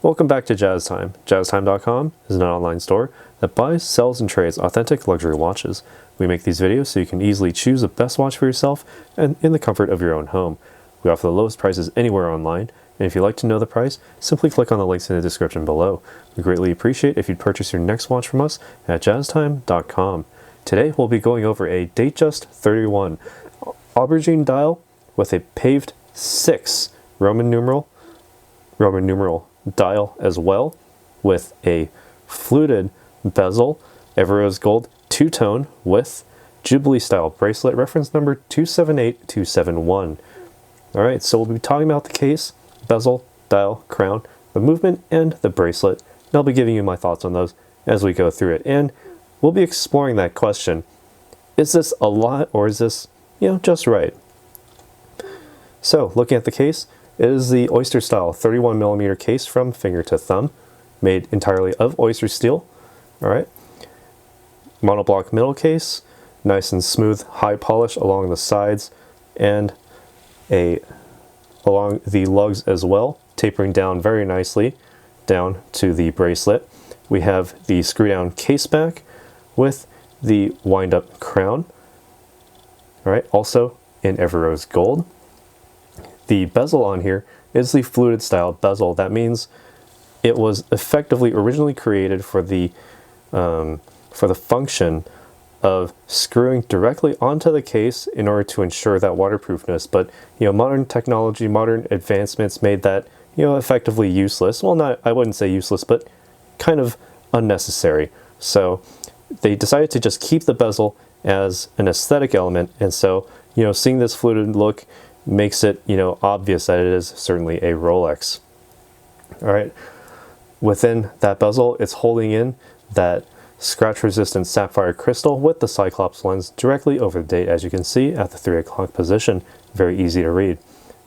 Welcome back to Jazz Time. JazzTime.com is an online store that buys, sells, and trades authentic luxury watches. We make these videos so you can easily choose the best watch for yourself and in the comfort of your own home. We offer the lowest prices anywhere online, and if you'd like to know the price, simply click on the links in the description below. We greatly appreciate if you'd purchase your next watch from us at JazzTime.com. Today we'll be going over a Datejust 31 Aubergine dial with a paved 6 Roman numeral dial as well, with a fluted bezel, Everose gold two-tone with Jubilee style bracelet, reference number 278271. Alright, so we'll be talking about the case, bezel, dial, crown, the movement, and the bracelet. And I'll be giving you my thoughts on those as we go through it. And we'll be exploring that question. Is this a lot, or is this, just right? So, looking at the case, it is the Oyster style 31mm case from finger to thumb, made entirely of oyster steel. Alright. Monoblock middle case, nice and smooth, high polish along the sides and along the lugs as well, tapering down very nicely down to the bracelet. We have the screw down case back with the wind up crown. Alright, also in Everose gold. The bezel on here is the fluted style bezel. That means it was effectively originally created for the function of screwing directly onto the case in order to ensure that waterproofness. But modern technology, modern advancements made that effectively useless. Well, I wouldn't say useless, but kind of unnecessary. So they decided to just keep the bezel as an aesthetic element, and so seeing this fluted look makes it, obvious that it is certainly a Rolex. All right, within that bezel, it's holding in that scratch-resistant sapphire crystal with the Cyclops lens directly over the date, as you can see at the 3 o'clock position. Very easy to read.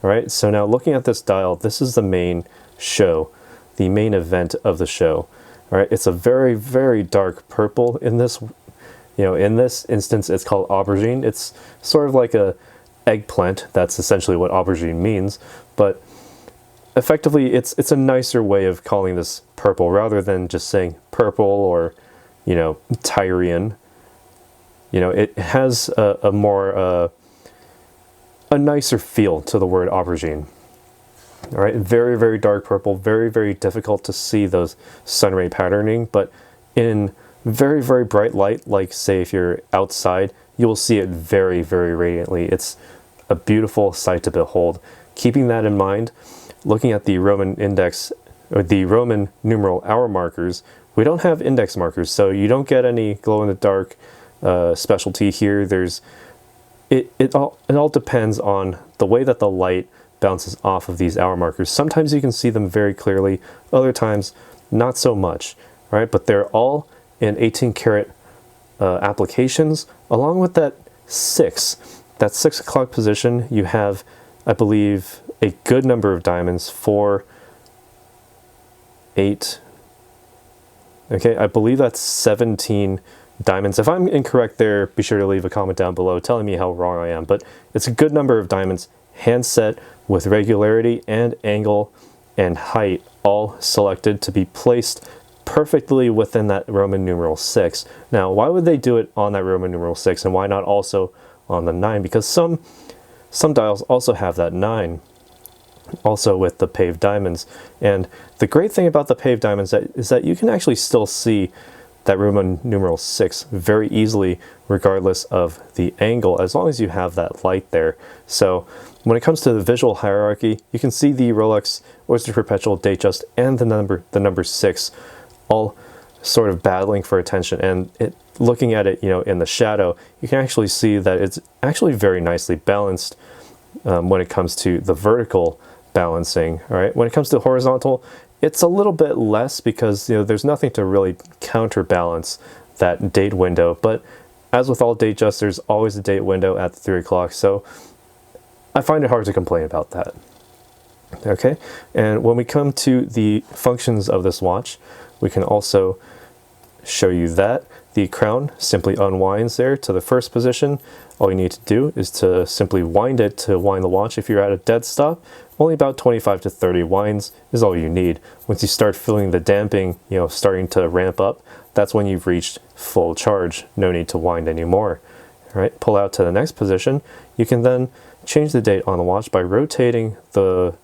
All right, so now looking at this dial, this is the main show, the main event of the show. All right, it's a very, very dark purple in this. In this instance, it's called aubergine. It's sort of like a eggplant. That's essentially what aubergine means, but effectively it's a nicer way of calling this purple rather than just saying purple or Tyrian. It has a more a nicer feel to the word aubergine. All right, very, very dark purple, very, very difficult to see those sunray patterning, but in very, very bright light, like say if you're outside, you will see it very, very radiantly. It's a beautiful sight to behold. Keeping that in mind, looking at the Roman index, or the Roman numeral hour markers, we don't have index markers, so you don't get any glow-in-the-dark specialty here. It all depends on the way that the light bounces off of these hour markers. Sometimes you can see them very clearly, other times not so much, right? But they're all in 18 karat applications, along with that 6 o'clock position. You have, I believe, a good number of diamonds, 4, 8, okay, I believe that's 17 diamonds. If I'm incorrect there, be sure to leave a comment down below telling me how wrong I am, but it's a good number of diamonds, hand set with regularity and angle and height, all selected to be placed perfectly within that Roman numeral 6. Now, why would they do it on that Roman numeral 6, and why not also on the 9? Because some dials also have that 9, also with the paved diamonds. And the great thing about the paved diamonds is that you can actually still see that Roman numeral 6 very easily, regardless of the angle, as long as you have that light there. So when it comes to the visual hierarchy, you can see the Rolex Oyster Perpetual Datejust and the number 6 all sort of battling for attention, and looking at it in the shadow, you can actually see that it's actually very nicely balanced when it comes to the vertical balancing. All right, when it comes to horizontal, it's a little bit less because there's nothing to really counterbalance that date window, but as with all Datejust, there's always a date window at the 3 o'clock, so I find it hard to complain about that. Okay, and when we come to the functions of this watch, we can also show you that. The crown simply unwinds there to the first position. All you need to do is to simply wind it to wind the watch if you're at a dead stop. Only about 25 to 30 winds is all you need. Once you start feeling the damping, starting to ramp up, that's when you've reached full charge. No need to wind anymore. All right, pull out to the next position. You can then change the date on the watch by rotating the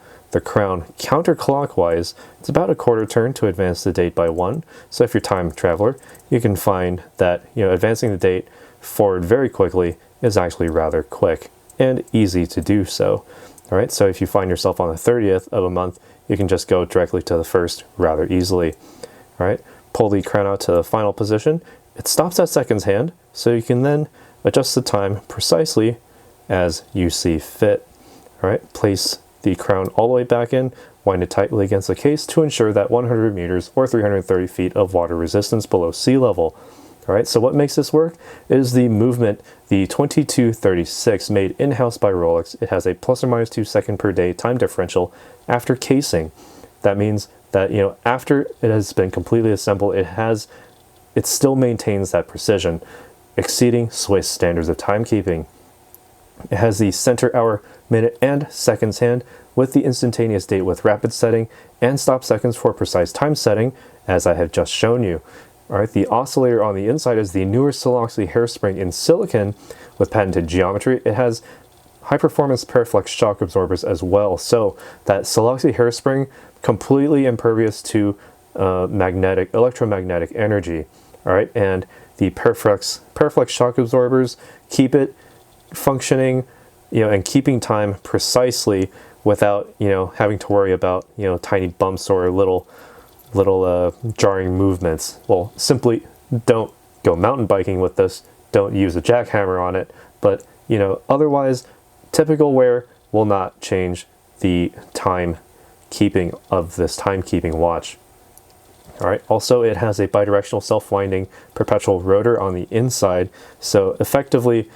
crown counterclockwise. It's about a quarter turn to advance the date by 1. So if you're a time traveler, you can find that advancing the date forward very quickly is actually rather quick and easy to do so. All right, so if you find yourself on the 30th of a month, you can just go directly to the 1st rather easily. All right, pull the crown out to the final position. It stops at seconds hand, so you can then adjust the time precisely as you see fit. All right, place the crown all the way back in, wind it tightly against the case to ensure that 100 meters or 330 feet of water resistance below sea level. All right, so what makes this work is the movement, the 2236 made in-house by Rolex. It has a plus or minus 2 second per day time differential after casing. That means that, after it has been completely assembled, it still maintains that precision, exceeding Swiss standards of timekeeping. It has the center hour, minute, and seconds hand with the instantaneous date with rapid setting and stop seconds for precise time setting, as I have just shown you. All right, the oscillator on the inside is the newer Siloxy hairspring in silicon with patented geometry. It has high-performance Paraflex shock absorbers as well, so that Siloxy hairspring completely impervious to electromagnetic energy. All right, and the Paraflex shock absorbers keep it functioning, and keeping time precisely without, having to worry about, tiny bumps or little jarring movements. Well, simply don't go mountain biking with this. Don't use a jackhammer on it. But, otherwise, typical wear will not change the time keeping of this timekeeping watch. All right. Also, it has a bidirectional self-winding perpetual rotor on the inside. So effectively,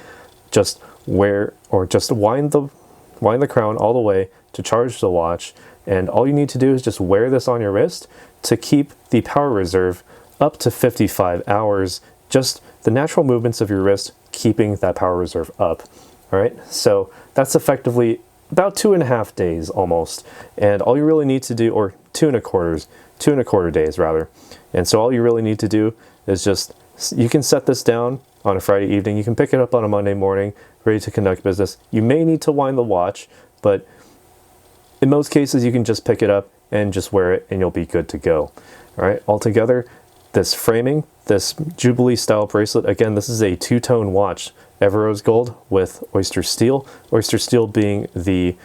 just wind the crown all the way to charge the watch, and all you need to do is just wear this on your wrist to keep the power reserve up to 55 hours, just the natural movements of your wrist keeping that power reserve up. All right, so that's effectively about 2.5 days almost, and all you really need to do, or 2.25 days rather, and so all you really need to do is you can set this down on a Friday evening, you can pick it up on a Monday morning, ready to conduct business. You may need to wind the watch, but in most cases you can just pick it up and just wear it and you'll be good to go. All right, altogether, this framing, this Jubilee style bracelet, again, this is a two-tone watch, Everose gold with oyster steel being the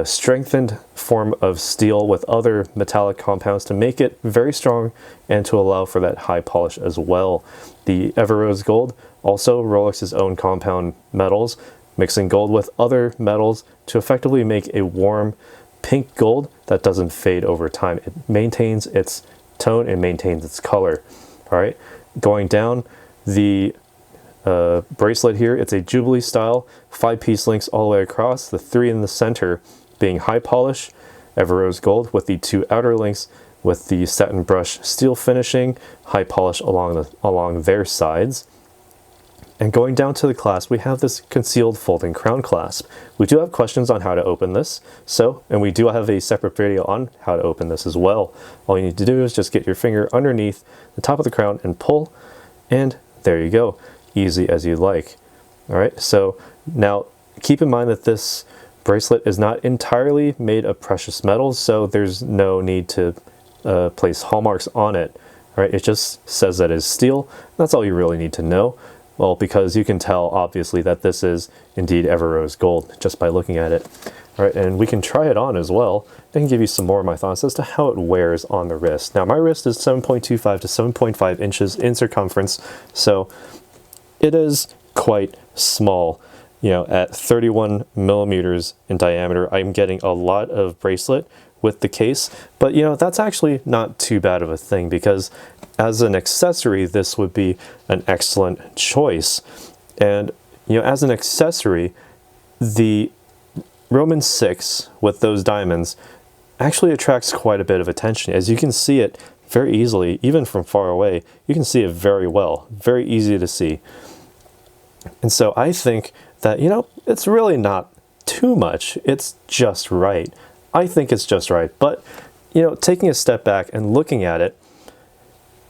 strengthened form of steel with other metallic compounds to make it very strong and to allow for that high polish as well. The Everose gold, also Rolex's own compound metals, mixing gold with other metals to effectively make a warm pink gold that doesn't fade over time. It maintains its tone and maintains its color. All right, going down the bracelet here, it's a Jubilee style, 5-piece links all the way across, the 3 in the center being high polish, Everose gold, with the 2 outer links with the satin brush steel finishing, high polish along their sides. And going down to the clasp, we have this concealed folding crown clasp. We do have questions on how to open this, and we do have a separate video on how to open this as well. All you need to do is just get your finger underneath the top of the crown and pull, and there you go. Easy as you like. All right, so now keep in mind that this bracelet is not entirely made of precious metals, so there's no need to place hallmarks on it. All right, it just says that it's steel. That's all you really need to know. Well, because you can tell obviously that this is indeed Everose gold just by looking at it. All right, and we can try it on as well. I can give you some more of my thoughts as to how it wears on the wrist. Now, my wrist is 7.25 to 7.5 inches in circumference, so it is quite small. At 31 millimeters in diameter, I'm getting a lot of bracelet with the case, but that's actually not too bad of a thing, because as an accessory, this would be an excellent choice. And as an accessory, the Roman 6 with those diamonds actually attracts quite a bit of attention. As you can see it very easily, even from far away. You can see it very well, very easy to see. And so I think that, you know, it's really not too much. It's just right. I think it's just right. But, you know, taking a step back and looking at it,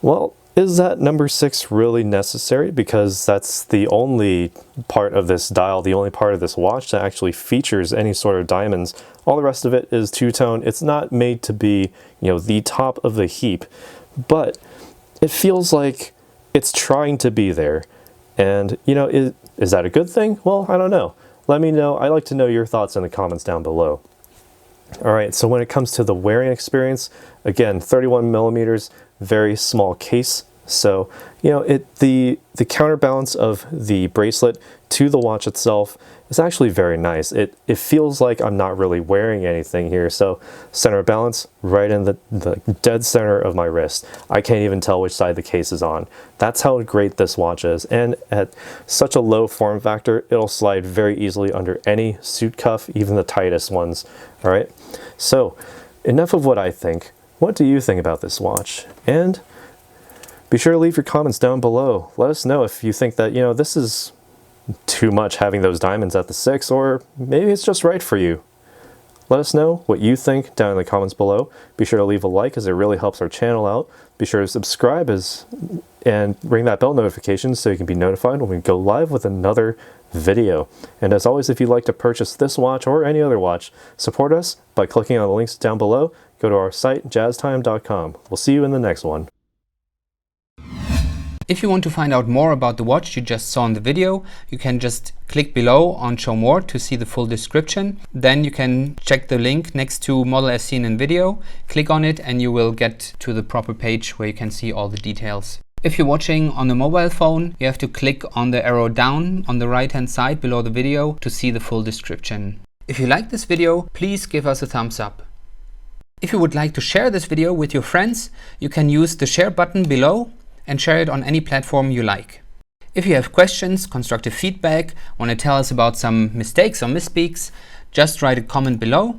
well, is that number 6 really necessary? Because that's the only part of this dial, the only part of this watch that actually features any sort of diamonds. All the rest of it is two-tone. It's not made to be, you know, the top of the heap, but it feels like it's trying to be there. And, you know, is that a good thing? Well, I don't know. Let me know. I'd like to know your thoughts in the comments down below. All right, so when it comes to the wearing experience, again, 31 millimeters, very small case. So, you know, the counterbalance of the bracelet to the watch itself is actually very nice. It feels like I'm not really wearing anything here. So center of balance right in the dead center of my wrist. I can't even tell which side the case is on. That's how great this watch is. And at such a low form factor, it'll slide very easily under any suit cuff, even the tightest ones. All right. So enough of what I think. What do you think about this watch? And be sure to leave your comments down below. Let us know if you think that, you know, this is too much having those diamonds at the 6, or maybe it's just right for you. Let us know what you think down in the comments below. Be sure to leave a like, as it really helps our channel out. Be sure to subscribe and ring that bell notification so you can be notified when we go live with another video. And as always, if you'd like to purchase this watch or any other watch, support us by clicking on the links down below. Go to our site, jazztime.com. We'll see you in the next one. If you want to find out more about the watch you just saw in the video, you can just click below on Show More to see the full description. Then you can check the link next to Model as seen in video, click on it, and you will get to the proper page where you can see all the details. If you're watching on a mobile phone, you have to click on the arrow down on the right hand side below the video to see the full description. If you like this video, please give us a thumbs up. If you would like to share this video with your friends, you can use the share button below and share it on any platform you like. If you have questions, constructive feedback, want to tell us about some mistakes or misspeaks, just write a comment below.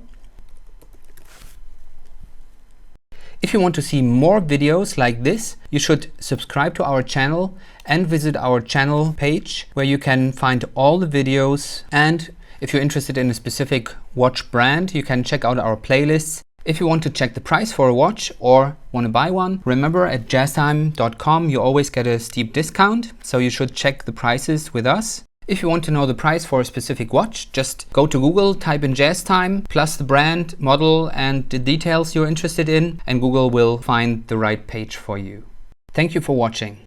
If you want to see more videos like this, you should subscribe to our channel and visit our channel page where you can find all the videos. And if you're interested in a specific watch brand, you can check out our playlists. If you want to check the price for a watch or want to buy one, remember at jazztime.com you always get a steep discount, so you should check the prices with us. If you want to know the price for a specific watch, just go to Google, type in JazzTime, plus the brand, model, and the details you're interested in, and Google will find the right page for you. Thank you for watching.